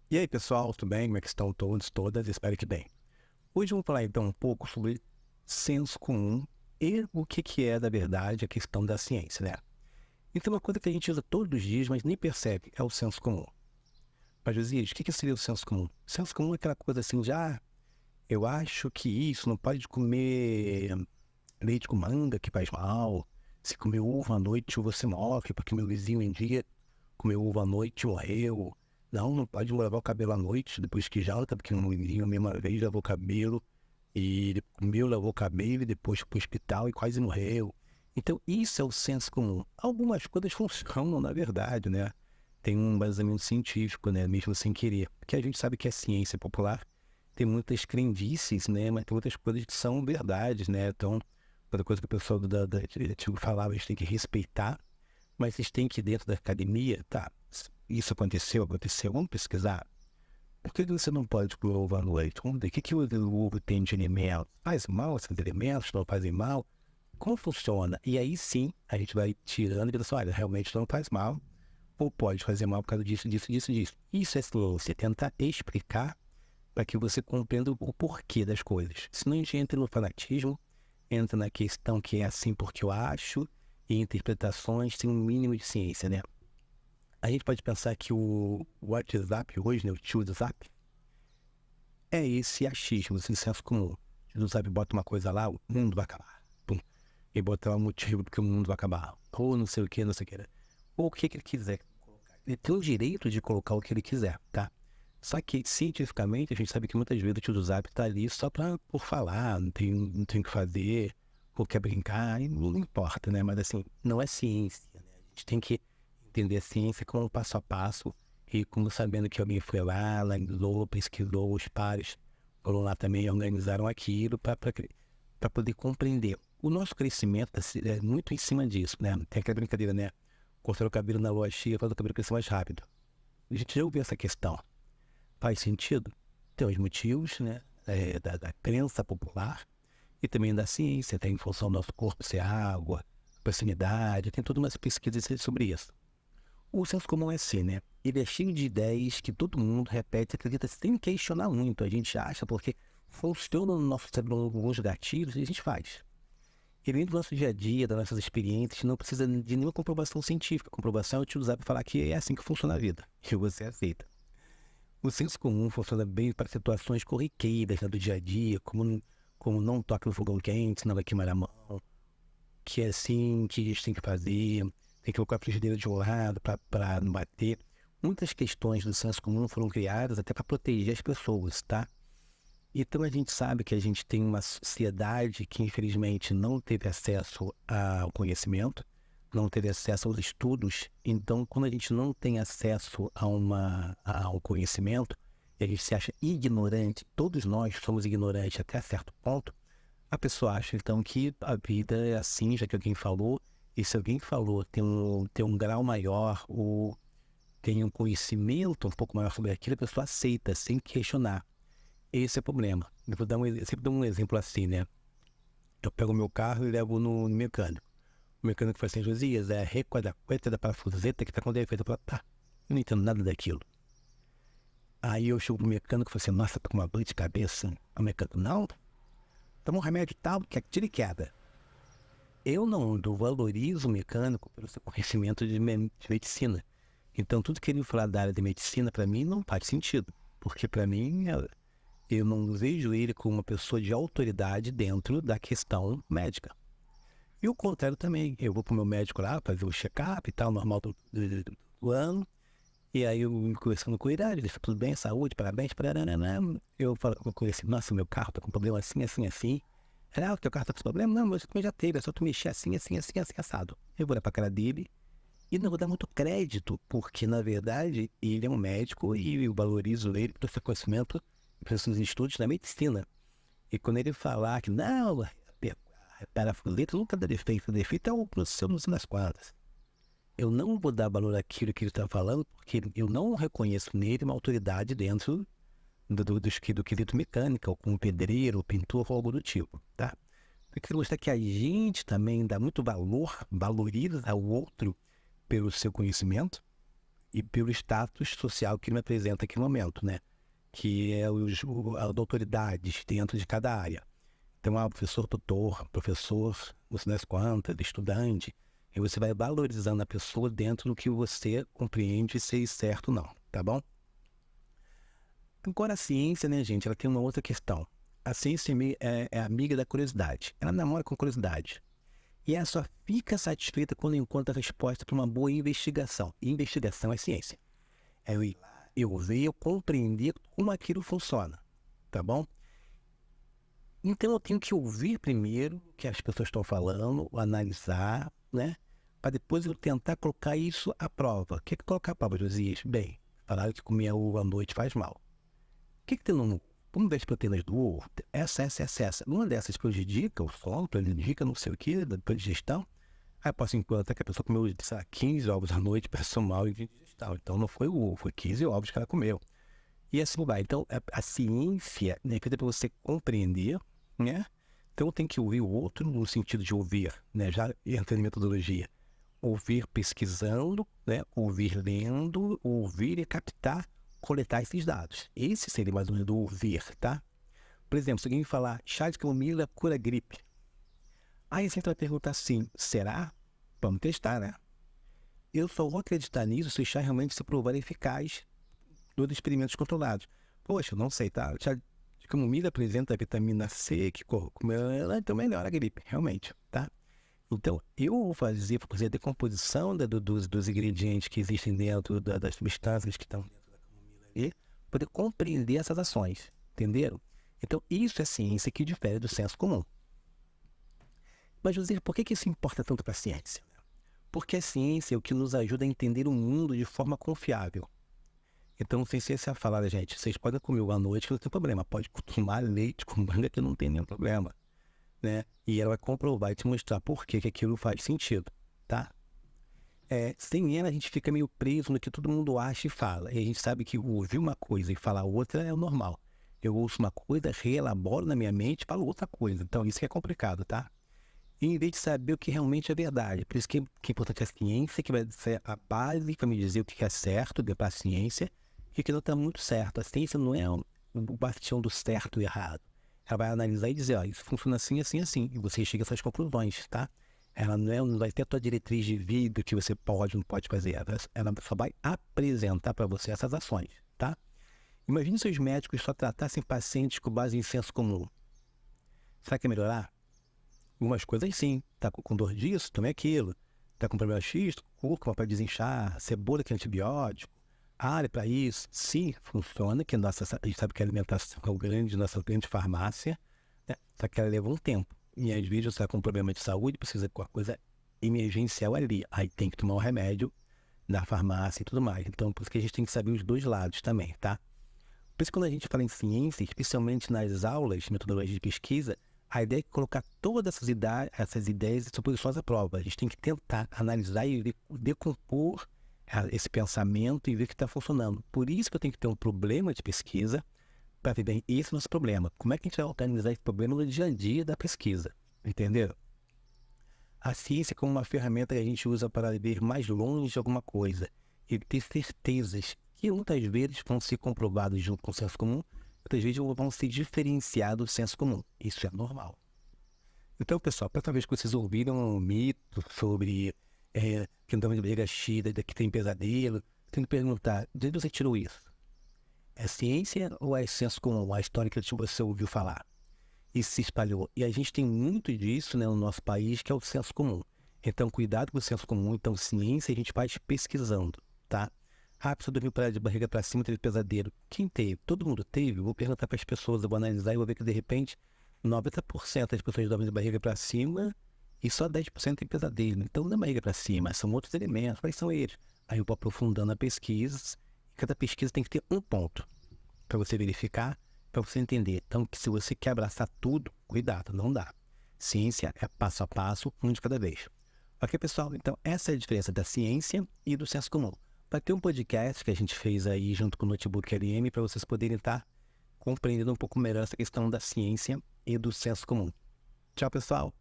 E aí, pessoal, tudo bem? Como é que estão todos, todas? Espero que bem. Hoje vamos falar então um pouco sobre senso comum e o que é, na verdade, a questão da ciência, né? Então, uma coisa que a gente usa todos os dias, mas nem percebe, é o senso comum. Mas, Josias, o que seria o senso comum? O senso comum é aquela coisa assim, eu acho que isso não pode comer leite com manga que faz mal. Se comer uva à noite você morre, porque meu vizinho um dia comeu uva à noite e morreu. Não pode lavar o cabelo à noite depois que janta, porque um vizinho a mesma vez lavou o cabelo e ele comeu, lavou o cabelo e depois foi pro hospital e quase morreu. Então isso é o senso comum. Algumas coisas funcionam na verdade, né? Tem um embasamento científico, né? Mesmo sem querer. Porque a gente sabe que a ciência popular tem muitas crendices, né? Mas tem muitas coisas que são verdades, né? Então, outra coisa que o pessoal da antigo falava, a gente tem que respeitar, mas vocês têm que, dentro da academia, tá, isso aconteceu, vamos pesquisar. Por que você não pode comer ovo à noite? Vamos ver, o ovo tem de alimento? Faz mal esses alimentos? Não fazem mal? Como funciona? E aí sim, a gente vai tirando e dizendo assim, olha, realmente não faz mal, ou pode fazer mal por causa disso, disso, disso, disso. Isso é ciência, tentar explicar para que você compreenda o porquê das coisas. Senão a gente entra no fanatismo, entra na questão que é assim porque eu acho, e interpretações sem um mínimo de ciência, né? A gente pode pensar que o WhatsApp hoje, né, o tio do Zap, é esse achismo, esse senso comum. O tio do Zap bota uma coisa lá, o mundo vai acabar. Pum. E botar um motivo porque o mundo vai acabar. Ou não sei o que, não sei o que. Ou o que ele quiser colocar. Ele tem o direito de colocar o que ele quiser, tá? Só que, cientificamente, a gente sabe que muitas vezes o tio do Zap tá ali só por falar, não tem o que fazer, ou quer brincar, e não importa, né? Mas assim, não é ciência, né? A gente tem que entender a ciência como um passo a passo, e como sabendo que alguém foi lá, analisou, pesquisou, os pares foram lá também e organizaram aquilo para poder compreender. O nosso crescimento é muito em cima disso, né? Tem aquela brincadeira, né? Cortar o cabelo na lua cheia faz o cabelo crescer mais rápido. A gente já ouviu essa questão. Faz sentido? Tem os motivos, né? Da crença popular e também da ciência, tem em função do nosso corpo ser água, proximidade, tem todas umas pesquisas sobre isso. O senso comum é assim, né? Ele é cheio de ideias que todo mundo repete, acredita sem questionar muito. A gente acha porque funciona no nosso cérebro alguns gatilhos e a gente faz. Ele vem do nosso dia a dia, das nossas experiências, não precisa de nenhuma comprovação científica. A comprovação é utilizar para falar que é assim que funciona a vida. E você aceita. O senso comum funciona bem para situações corriqueiras, né, do dia a dia, como não toque no fogão quente, senão vai queimar a mão, que é assim que a gente tem que fazer, tem que colocar a frigideira de um lado para não bater. Muitas questões do senso comum foram criadas até para proteger as pessoas, tá? Então a gente sabe que a gente tem uma sociedade que infelizmente não teve acesso ao conhecimento, não teve acesso aos estudos. Então, quando a gente não tem acesso ao conhecimento, e a gente se acha ignorante, todos nós somos ignorantes até certo ponto, a pessoa acha então que a vida é assim, já que alguém falou, e se alguém falou tem um grau maior, ou tem um conhecimento um pouco maior sobre aquilo, a pessoa aceita sem questionar. Esse é o problema. Eu vou dar eu sempre dou um exemplo assim, né? Eu pego o meu carro e levo no mecânico. O mecânico fala assim, Josias, é a récua da cueta da parafuseta que tá com defeito. Eu falo, tá, eu não entendo nada daquilo. Aí eu chego pro mecânico e falo assim, nossa, tô com uma dor de cabeça. O mecânico, não, toma um remédio tal, que tira e queda. Eu não valorizo o mecânico pelo seu conhecimento de medicina. Então, tudo que ele falar da área de medicina, para mim, não faz sentido. Porque, para mim, eu não vejo ele como uma pessoa de autoridade dentro da questão médica. E o contrário também. Eu vou pro meu médico lá fazer o check-up e tal, normal do ano. E aí eu conversando com ele, ele está tudo bem, saúde, parabéns, pararana. Eu falo com ele assim, nossa, meu carro tá com problema assim, assim, assim. Ele, o teu carro tá com problema? Não, mas eu já teve, é só tu mexer assim, assim, assim, assim, assado. Eu vou olhar pra cara dele e não vou dar muito crédito, porque na verdade ele é um médico e eu valorizo ele pelo seu conhecimento e pelos seus estudos na medicina. E quando ele falar que não, a parafuseta nunca dá defeito, o defeito é o seu não sei das quantas. Eu não vou dar valor àquilo que ele está falando, porque eu não reconheço nele uma autoridade dentro do quesito mecânica, ou como pedreiro, ou pintor, ou algo do tipo, tá? Eu queria mostrar que a gente também dá muito valor, valoriza o outro pelo seu conhecimento, e pelo status social que ele me apresenta aqui no momento, né? Que é as autoridades dentro de cada área. Então, professor tutor, professor, não sei das quantas, estudante, e você vai valorizando a pessoa dentro do que você compreende ser certo ou não, tá bom? Agora, a ciência, né, gente, ela tem uma outra questão. A ciência é amiga da curiosidade. Ela namora com curiosidade. E ela só fica satisfeita quando encontra a resposta para uma boa investigação. E investigação é ciência. É eu ir lá, eu ver, eu compreender como aquilo funciona, tá bom? Então eu tenho que ouvir primeiro o que as pessoas estão falando, analisar, né? Para depois eu tentar colocar isso à prova. O que é colocar à prova, Josias? Bem, falaram que comer ovo à noite faz mal. O que tem no ovo? Vamos ver as proteínas do ovo. Essa. Uma dessas prejudica o sono, prejudica não sei o que, da digestão. Aí eu posso encontrar que a pessoa comeu, sei lá, 15 ovos à noite, passou mal em digestão. Então não foi o ovo, foi 15 ovos que ela comeu. E assim vai. Então a ciência é feita para você compreender, né? Então tem que ouvir o outro no sentido de ouvir, né? Já entra em metodologia. Ouvir pesquisando, né? Ouvir lendo, ouvir e captar, coletar esses dados. Esse seria mais ou menos do ouvir, tá? Por exemplo, se alguém falar chá de camomila cura gripe. Aí você vai perguntar assim, será? Vamos testar, né? Eu só vou acreditar nisso se o chá realmente se provar eficaz dos experimentos controlados. Poxa, eu não sei, tá? O chá de camomila apresenta vitamina C, que com ela, então melhora a gripe, realmente, tá? Então, eu vou fazer a decomposição dos ingredientes que existem dentro das substâncias que estão dentro da camomila ali, para poder compreender essas ações, entenderam? Então, isso é ciência que difere do senso comum. Mas, José, por que isso importa tanto para a ciência? Porque a ciência é o que nos ajuda a entender o mundo de forma confiável. Então, sem ciência falar, gente, vocês podem comer à noite que não tem problema, pode tomar leite com manga que não tem nenhum problema, né? E ela vai comprovar e te mostrar por que aquilo faz sentido, tá? Sem ela, a gente fica meio preso no que todo mundo acha e fala. E a gente sabe que ouvir uma coisa e falar outra é o normal. Eu ouço uma coisa, reelaboro na minha mente e falo outra coisa. Então, isso que é complicado, tá? E em vez de saber o que realmente é verdade. Por isso que é importante a ciência, que vai ser a base para me dizer o que é certo para a ciência e o que não está muito certo. A ciência não é o bastião do certo e errado. Ela vai analisar e dizer, ó, isso funciona assim, assim, assim. E você chega a essas conclusões, tá? Ela não vai ter a tua diretriz de vida que você pode ou não pode fazer. Ela só vai apresentar para você essas ações, tá? Imagine se os médicos só tratassem pacientes com base em senso comum. Será que ia melhorar? Algumas coisas sim. Tá com dor disso, tome aquilo. Tá com problema X, cúrcuma para desinchar, cebola que é antibiótico, alho para isso. Sim, funciona, que a gente sabe que a alimentação é o nossa grande farmácia, né? Só que ela leva um tempo. E às vezes você está com um problema de saúde, precisa de alguma coisa emergencial ali. Aí tem que tomar um remédio da farmácia e tudo mais. Então, por isso que a gente tem que saber os dois lados também, tá? Por isso que quando a gente fala em ciência, especialmente nas aulas, metodologia de pesquisa, a ideia é colocar todas essas ideias e suposições à prova. A gente tem que tentar analisar e decompor esse pensamento e ver o que está funcionando. Por isso que eu tenho que ter um problema de pesquisa para ver bem, esse é o nosso problema. Como é que a gente vai organizar esse problema no dia a dia da pesquisa? Entendeu? A ciência é como uma ferramenta que a gente usa para ver mais longe de alguma coisa e ter certezas que muitas vezes vão ser comprovadas junto com o senso comum, outras vezes vão ser diferenciados do senso comum. Isso é normal. Então, pessoal, para talvez que vocês ouviram um mito sobre que não dá de barriga cheia, que tem pesadelo, tem que perguntar, de onde você tirou isso? É ciência ou é senso comum? A história que você ouviu falar e se espalhou. E a gente tem muito disso, né, no nosso país, que é o senso comum. Então, cuidado com o senso comum. Então, ciência a gente faz pesquisando, tá? A pessoa dormiu de barriga para cima, teve pesadelo. Quem teve? Todo mundo teve? Eu vou perguntar para as pessoas, eu vou analisar e vou ver que, de repente, 90% das pessoas dormem de barriga para cima e só 10% tem pesadelo. Então, não é barriga para cima, são outros elementos. Quais são eles? Aí eu vou aprofundando a pesquisa. Cada pesquisa tem que ter um ponto para você verificar, para você entender. Então, que se você quer abraçar tudo, cuidado, não dá. Ciência é passo a passo, um de cada vez. Ok, pessoal? Então, essa é a diferença da ciência e do senso comum. Vai ter um podcast que a gente fez aí junto com o Notebook LM para vocês poderem estar compreendendo um pouco melhor essa questão da ciência e do senso comum. Tchau, pessoal!